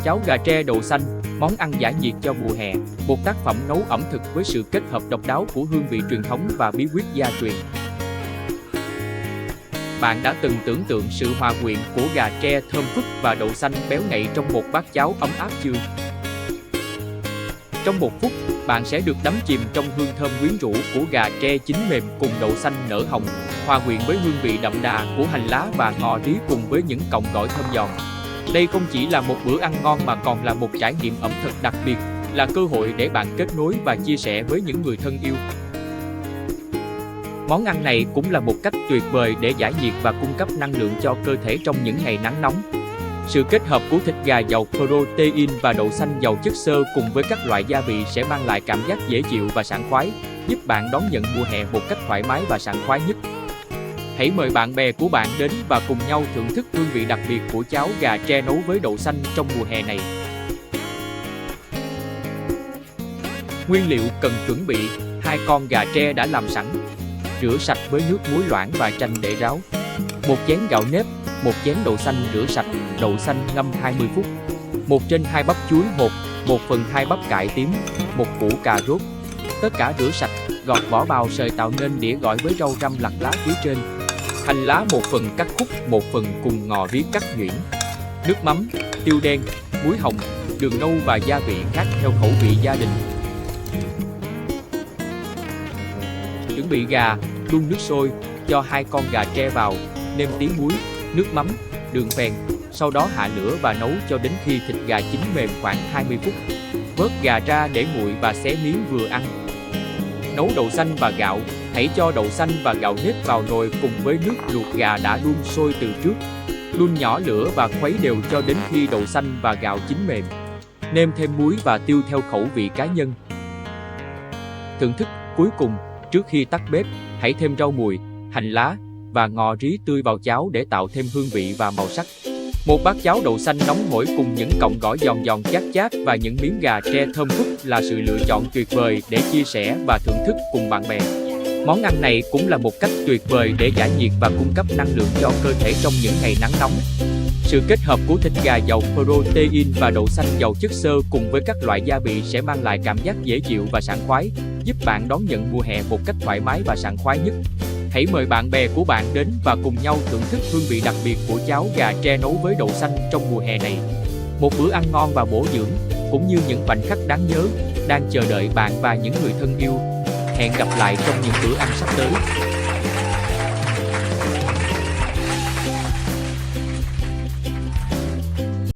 Cháo gà tre đậu xanh, món ăn giải nhiệt cho mùa hè, một tác phẩm nấu ẩm thực với sự kết hợp độc đáo của hương vị truyền thống và bí quyết gia truyền. Bạn đã từng tưởng tượng sự hòa quyện của gà tre thơm phức và đậu xanh béo ngậy trong một bát cháo ấm áp chưa? Trong 1 phút, bạn sẽ được đắm chìm trong hương thơm quyến rũ của gà tre chín mềm cùng đậu xanh nở hồng, hòa quyện với hương vị đậm đà của hành lá và ngò rí cùng với những cọng gỏi thơm giòn. Đây không chỉ là một bữa ăn ngon mà còn là một trải nghiệm ẩm thực đặc biệt, là cơ hội để bạn kết nối và chia sẻ với những người thân yêu. Món ăn này cũng là một cách tuyệt vời để giải nhiệt và cung cấp năng lượng cho cơ thể trong những ngày nắng nóng. Sự kết hợp của thịt gà giàu protein và đậu xanh giàu chất xơ cùng với các loại gia vị sẽ mang lại cảm giác dễ chịu và sảng khoái, giúp bạn đón nhận mùa hè một cách thoải mái và sảng khoái nhất. Hãy mời bạn bè của bạn đến và cùng nhau thưởng thức hương vị đặc biệt của cháo gà tre nấu với đậu xanh trong mùa hè này. Nguyên liệu cần chuẩn bị: 2 con gà tre đã làm sẵn, rửa sạch với nước muối loãng và chanh để ráo. 1 chén gạo nếp, 1 chén đậu xanh rửa sạch, đậu xanh ngâm 20 phút. 1/2 bắp chuối hột, 1/2 bắp cải tím, 1 củ cà rốt. Tất cả rửa sạch, gọt vỏ bào sợi tạo nên đĩa gỏi với rau răm lặt lá phía trên. Hành lá 1 phần cắt khúc, 1 phần cùng ngò rí cắt nhuyễn. Nước mắm, tiêu đen, muối hồng, đường nâu và gia vị khác theo khẩu vị gia đình. Chuẩn bị gà, đun nước sôi, cho 2 con gà tre vào, nêm tí muối, nước mắm, đường phèn, sau đó hạ lửa và nấu cho đến khi thịt gà chín mềm khoảng 20 phút. Vớt gà ra để nguội và xé miếng vừa ăn. Nấu đậu xanh và gạo, hãy cho đậu xanh và gạo nếp vào nồi cùng với nước luộc gà đã đun sôi từ trước. Đun nhỏ lửa và khuấy đều cho đến khi đậu xanh và gạo chín mềm. Nêm thêm muối và tiêu theo khẩu vị cá nhân. Thưởng thức cuối cùng, trước khi tắt bếp, hãy thêm rau mùi, hành lá và ngò rí tươi vào cháo để tạo thêm hương vị và màu sắc. Một bát cháo đậu xanh nóng hổi cùng những cọng gỏi giòn giòn chát chát và những miếng gà tre thơm phức là sự lựa chọn tuyệt vời để chia sẻ và thưởng thức cùng bạn bè. Món ăn này cũng là một cách tuyệt vời để giải nhiệt và cung cấp năng lượng cho cơ thể trong những ngày nắng nóng. Sự kết hợp của thịt gà giàu protein và đậu xanh giàu chất xơ cùng với các loại gia vị sẽ mang lại cảm giác dễ chịu và sảng khoái, giúp bạn đón nhận mùa hè một cách thoải mái và sảng khoái nhất. Hãy mời bạn bè của bạn đến và cùng nhau thưởng thức hương vị đặc biệt của cháo gà tre nấu với đậu xanh trong mùa hè này. Một bữa ăn ngon và bổ dưỡng, cũng như những khoảnh khắc đáng nhớ, đang chờ đợi bạn và những người thân yêu. Hẹn gặp lại trong những bữa ăn sắp tới.